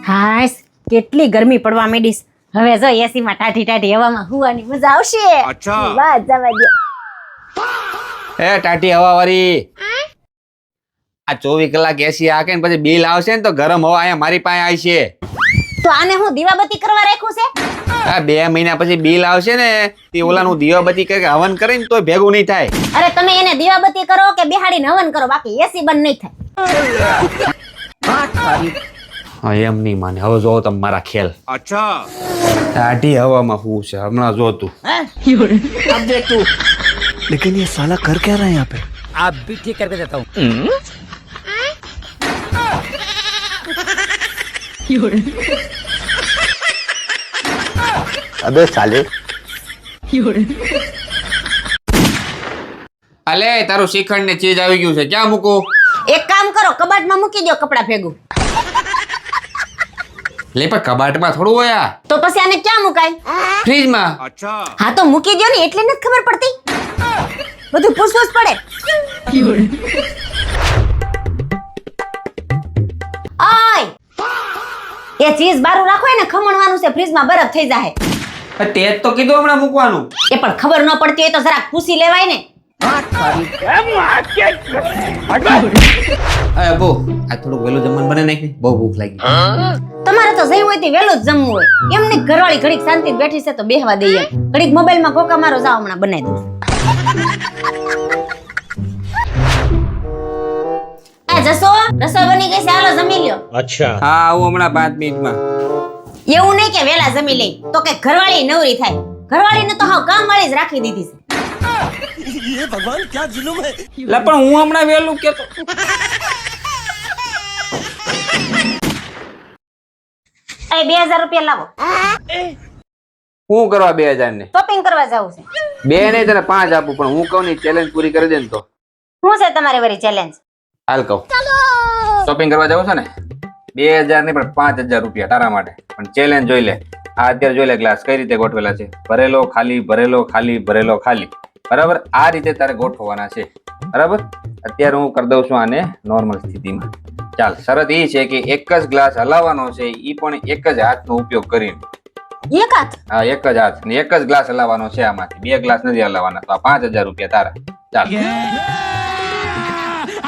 હાશ કેટલી ગરમી પડવા માંડી છે. હવે જો એસી માં ટાઢી ટાઢી હવામાં હુવાની મજા આવશે. અચ્છા. વાહ જવા દો. એ ટાટી હવા વાળી આ 24 કલાક એસી હાકે ને પછી બિલ આવશે ને તો ગરમ હવા અહીંયા મારી પાસે આવશે. તો આને હું દીવાબત્તી કરવા રાખ્યું છે? આ 2 મહિના પછી બિલ આવશે ને તે ઓલાનું દીવાબત્તી કરીને હવન કરે ને તોય ભેગું નહીં થાય. અરે તમે એને દીવાબત્તી કરો કે બેહાડીને હવન કરો, બાકી એસી બંધ નહીં થાય. હા એમ નહીં માને. હવે જોવો તમે મારા ખેલ. अच्छा ટાઢી હવામાં શું છે હમણાં જો તું. अब देख तू लेकिन ये साला कर क्या रहा है यहाँ पे? आप भी ठीक करके देता हूँ अबे साले અલે તારું શ્રીખંડ ને ચીજ આવી ગયું છે, ક્યાં મૂકું? એક કામ કરો, કબાટમાં મૂકી દો કપડા ભેગું. લે પણ કબાટમાં થોડું હોય આ. તો પછી આને ક્યાં મુકાય? ફ્રીજમાં. अच्छा હા તો મૂકી દો ને, એટલે નથી ખબર પડતી. બધું પૂછવું જ પડે. ઓય એ ચીઝ બારું રાખો ને, ખમણવાનું છે, ફ્રીજમાં બરફ થઈ જાય. તે જ તો કીધું હમણાં મૂકવાનું. એ પણ ખબર ન પડતી હોય તો જરાક પૂછી લેવાય ને. અરે બહુ આ થોડુંક વહેલું જમવાનું બને નાખી, બહુ ભૂખ લાગી. તમારે તો જઈ હોય તે વહેલું જ જમવું હોય. એમની ઘરવાળી ઘડીક શાંતિ બેઠી છે તો બેહવા દઈએ. ઘડીક મોબાઈલમાં કોકા મારો જાવ, હમણાં બનાવી દઉં. આ જસો રસોઈ બની ગઈ છે, હાલો જમી લ્યો. अच्छा હા આવું હમણાં 5 મિનિટમાં. એવું નહીં કે વેલા જમી લઈ તો કે ઘરવાળી નવરી થાય. ઘરવાળીને તો હાવ કામ વાળી જ રાખી દીધી છે. ये भगवान क्या जुलुम है? લે પણ હું હમણાં વહેલું કેતો. એ 2000 રૂપિયા લાવો, હું કરવા 2000 ને? શોપિંગ કરવા જાવું છે. 2 નહીં તને 5 આપું, પણ હું કહું ની ચેલેન્જ પૂરી કરી દે ને તો. શું છે તમારી વરી ચેલેન્જ? હાલ કહું. શોપિંગ કરવા જાવ છે ને 2000 નહીં પણ 5000 રૂપિયા તારા માટે. પણ ચેલેન્જ જોઈ લે. આ અત્યારે જોઈ લે ગ્લાસ કઈ રીતે ગોઠવેલા છે. ભરેલો ખાલી, ભરેલો ખાલી, ભરેલો ખાલી. બરાબર આ રીતે તારે ગોઠવવાના છે. બરાબર અત્યારે હું કરી દઉં છું આને નોર્મલ સ્થિતિમાં. ચાલ શરત એ છે કે એક જ ગ્લાસ હલાવવાનો છે, ઈ પણ એક જ હાથનો ઉપયોગ કરીને. એક હાથ? હા એક જ હાથ ને એક જ ગ્લાસ હલાવવાનો છે. આમાંથી 2 ગ્લાસ નથી હલાવવાના. તો આ 5000 રૂપિયા તારા. ચાલ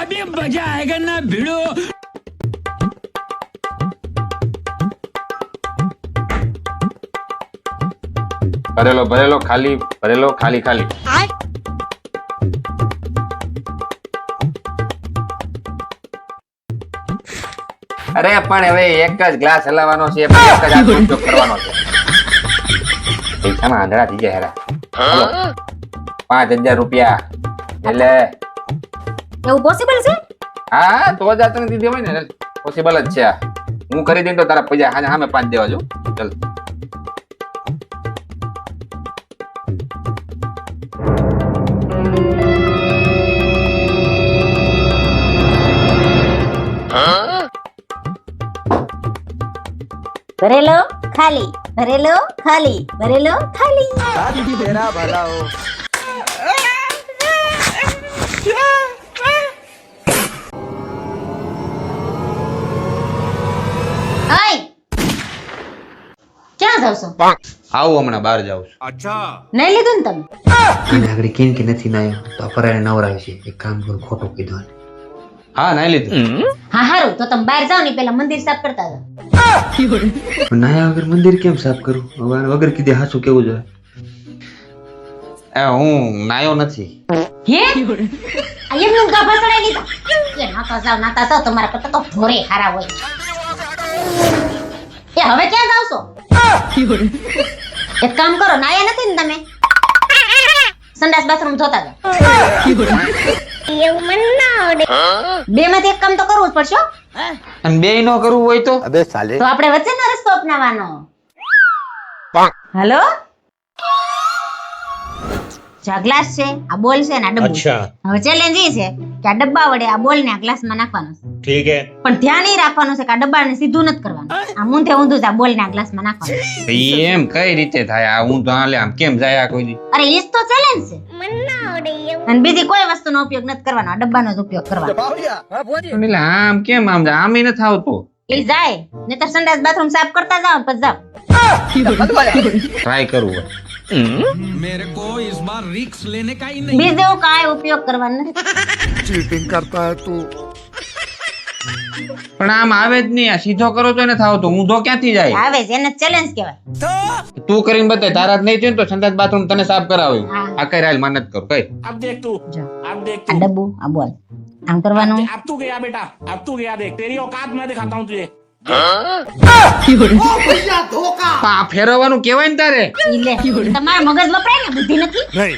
अभी मजा आएगा ना भिड़ो ભરેલો ભરેલો ખાલી, ભરેલો ખાલી ખાલી. અરે પણ હવે એક જ ગ્લાસ હલાવવાનો છે, પણ એક જ હાથનો ઉપયોગ કરવાનો છે. પૈસામાં આંધળા થઈ જાય હેરા. હાલો 5000 રૂપિયા એટલે એવું પોસિબલ છે? હા તો જ આ તને દીધી હોય ને, પોસિબલ જ છે આ. હું કરી દઉં તો તારા પૈસા સામે 5 દેવા જો. ચલ ભરેલો ખાલી, ભરેલો ખાલી, ભરેલો ખાલી. तेरा भला हो. ઓય ક્યાં જાવ છો? આવું હમણાં બહાર જાઉં છું. अच्छा નહીં લીધું ને તમે? અને આગળ કેમ કે નથી નાયો તો ફરાને નવરાય છે. એક કામ કરું, ખોટું કીધું આને. હા નહીં લીધું. હા હારું, તો તમે બહાર જાઓ ને પેલા મંદિર સાફ કરતા જાઓ. પણ નાયા વગર મંદિર કેમ સાફ કરું? હવે આને વગર કીધે હાચું કેવું જોઈએ? હું નાયો નથી. હે આ એમનું ગાભા ચડાઈ લીધા? એ નાતા જાવ તમારા કરતા તો ઢોરે હારા હોય. એ હવે ક્યાં જાવ છો? એક કામ કરો, નાયા નથી ને તમે? સંડાસ બાથરૂમ ધોતા જાઓ. એવું મને ના આવડે. બે માંથી એક કામ તો કરવું જ પડશે હો. અને 2 નો કરવું હોય તો अबे साले તો આપણે વચ્ચેનો રસ્તો અપનાવવાનો. હાલો આ ગ્લાસ છે, આ બોલ છે ને આ ડબ્બો છે. अच्छा હવે ચેલેન્જ એ છે કે આ ડબ્બા વડે આ બોલ ને આ ગ્લાસમાં નાખવાનો છે. ठीक है પણ ધ્યાન એ રાખવાનું છે કે આ ડબ્બાને સીધું નથી કરવાનું. આ ઊંધે ઊંધું જ આ બોલ ને આ ગ્લાસમાં નાખવાનું. એમ કઈ રીતે થાય આ? હું તો આલે આમ કેમ જાય આ કોઈ દી? અરે ઈ જ તો ચેલેન્જ છે. અને બીજી કોઈ વસ્તુનો ઉપયોગ નથી કરવાનો, આ ડબ્બાનો જ ઉપયોગ કરવાનો. એટલે આમ કેમ આમ જાય? આમ નથી આવતું. એ જાય નહીતર સંડાસ બાથરૂમ સાફ કરતા જાવ પછી જાવ ટ્રાય કરવું હોય. मेरे को इस बार रिक्स लेने का ही नहीं। બીજો કાંઈ ઉપયોગ કરવાનો નથી चीटिंग करता है तू। પણ આમ આવે જ નહીં. આ સીધો કરો તો ને થાવ તો ઊંધો ક્યાંથી જાય? આવે છે એને ચેલેન્જ કહેવાય તું કરીને બતાય. તારા જ નહીં થયું ને તો સંડાસ બાથરૂમ તને સાફ કરાવ્યું. હા. આ કઈ હાલ માનત કર કઈ. अब देख तू જો अब देख આ ડબ્બુ આ બોલ આમ કરવાનું अब तू गया बेटा अब तू गया देख तेरी औकात मैं दिखाता हूँ तुझे આ ફેરવવાનું કેવાય ને તારે. ઈ લે તમારા મગજ વપરાય ને બુદ્ધિ નથી नहीं।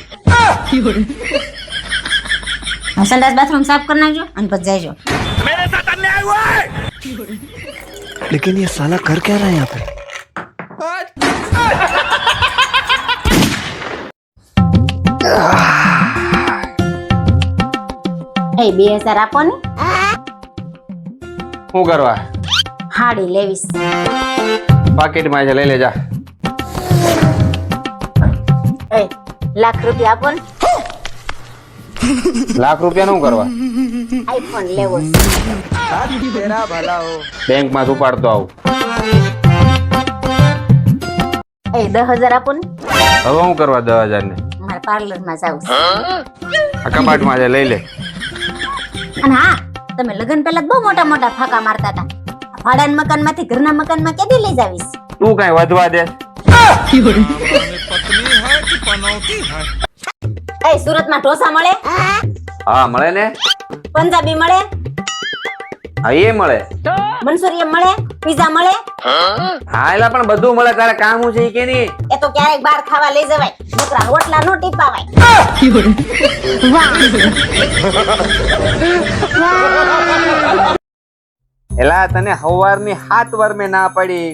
હા, સંડાસ બાથરૂમ સાફ કરી નાખજો અને પછી જાયજો लेकिन ये साला कर क्या रहा है यहाँ पे? એ 2000 આપો ને શું કરવા? હાડી લેવીસ પાકીટમાં છે, લઈ લેજા. એ લાખ રૂપિયા આપો ને લાખ રૂપિયા નું કરવા? આઈફોન લેવો છે. तेरा भला हो। બેંકમાં ઉપાડતો આવું. એ 10000 આપો ને હવે શું કરવા 10,000 ને? મારે પાર્લર માં જાવું છે. આ કપાટમાં છે, લઈ લે. અને હા તમે લગ્ન પહેલા જ બહુ મોટા મોટા ફાકા મારતા હતા ભાડાના મકાન માંથી ઘરના મકાન માં કેદી લઈ જાવીશ તું કઈ વધવા દે. એ સુરત માં ઢોસા મળે હા મળે ને. પંજાબી મળે હા એ મળે. મંચુરિયન મળે પીઝા મળે હા એલા પણ બધું મળે. તારે કામ શું છે ઈ કે નહીં? એ તો ક્યારેક બહાર ખાવા લઈ જવાય નકરા રોટલા નો ટીપાવાય એલા તને હવારની 7 વાર મેં ના પાડી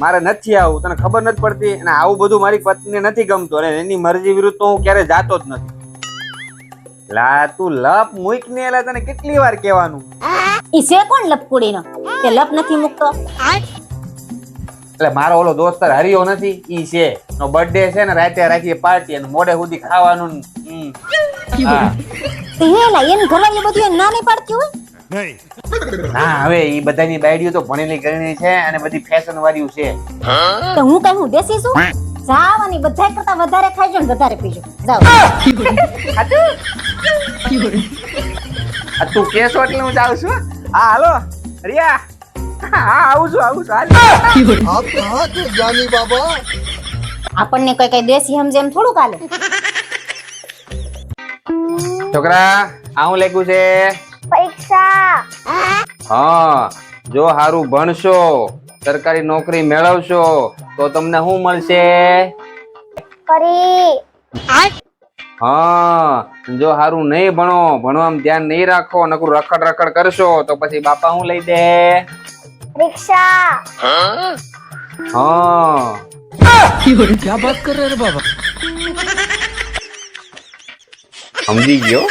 મારે નથી આવું. તને ખબર નથી પડતી? અને આવું બધું મારી પત્નીને નથી ગમતું અને એની મરજી વિરુદ્ધ તો હું ક્યારે જાતો જ નથી. લા તું લપ મૂક ને. એલા તને કેટલી વાર કહેવાનું? ઈ છે કોણ લપકુડી નો તે લપ નથી મૂકતો એટલે મારો ઓલો દોસ્તર હરિયો નથી ઈ છે. નો બર્થડે છે ને રાતે રાખીએ પાર્ટી અને મોડે સુધી ખાવાનું ને. હા. તે હેલા એન ઘરવાળી બધું એને ના નહીં પાડતી હોય नहीं। ના હવે ઈ બધાની બાયડીઓ તો ભણેલી ગણેલી છે અને બધી ફેશન વાળીઓ છે. તો હું કઈ હું દેશી છું જાવાની બધા કરતા વધારે ખાઈજો ને વધારે પીજો જાવ આ તું કેસો એટલે હું જાઉં છું. હા હાલો રિયા. હા આવું છું હાલ. आप कहाँ थे ज्ञानी बाबा? આપણને કોઈ કઈ દેશી સમજે એમ થોડું કાલે છોકરા આ હું લખ્યું છે? પરીક્ષા હા જો હારું ભણશો સરકારી નોકરી મેળવશો તો તમને શું મળશે? ફરી હા જો હારું નહીં ભણો ભણવામાં ધ્યાન નહીં રાખો નકરું રખડ રખડ કરશો તો પછી બાપા હું લઈ દે? પરીક્ષા હા क्या बात कर रहे हैं बाबा? સમજી ગયો.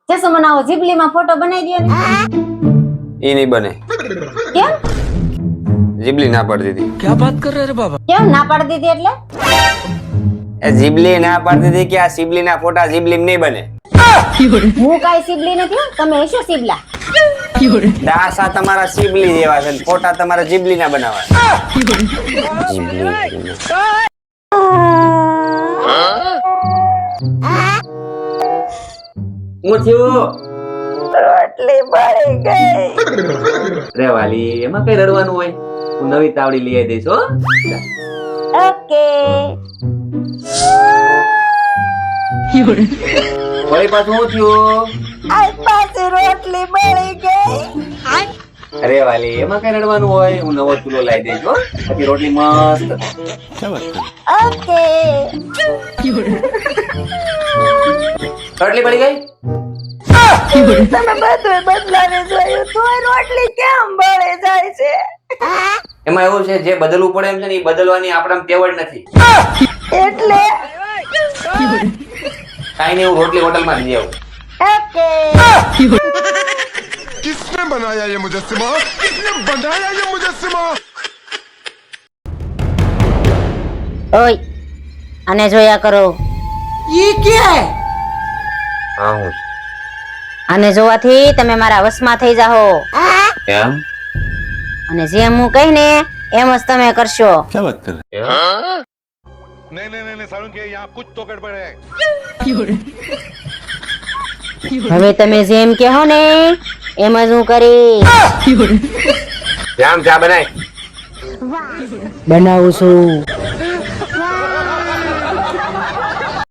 કેસો બનાવો જીબલી માં ફોટો બનાવી દો ને એ નહીં બને. કેમ જીબલી ના પાડી દીધી. क्या बात कर रहे हैं बाबा? કેમ ના પાડી દીધી એટલે એ જીબલી ના પાડી દીધી કે આ સિબલી ના ફોટા જીબલી નહીં બને. હું કાઈ સીબલી નથી હો, તમે હશો સીબલા દાસા તમારા સિબલી જેવા છે ને ફોટા તમારા જીબલી ના બનાવવા. જીબલી. હું થયું રોટલી બળી ગઈ રે વાલી એમાં કઈ રડવાનું હોય? હું નવી તાવડી લઈ આવી દઈશ હો. ઓકે વળી પાછું શું થયું? આજ પાછી રોટલી બળી ગઈ અરે વાલી એમાં કઈ રડવાનું હોય? હું નવો ચૂલો લાવી દઈશ હો. પછી રોટલી મસ્ત. ઓકે રોટલી પડી ગઈ? તમે બધું બદલાવી જોયું તોય રોટલી કેમ બળી જાય છે એમાં એવું છે જે બદલવું પડે એમ છે ને એ બદલવાની આપણા તેવડ નથી. એટલે કાઈ નહીં હું રોટલી હોટલમાં લઈ આવું. ઓકે किसने बनाया ये मुजस्सिमा? किसने बनाया ये मुजस्सिमा? ઓય આને જોયા કરો હા હું આને જોવાથી તમે મારા વશમાં થઈ જાઓ એમ અને જેમ હું કહી ને એમ જ તમે કરશો. नहीं नहीं नहीं सारुण के यहाँ कुछ तो गड़बड़ है. હવે તમે જેમ કહો ને એમ જ હું કરીશ. જામ ચા બનાય બનાવું છું.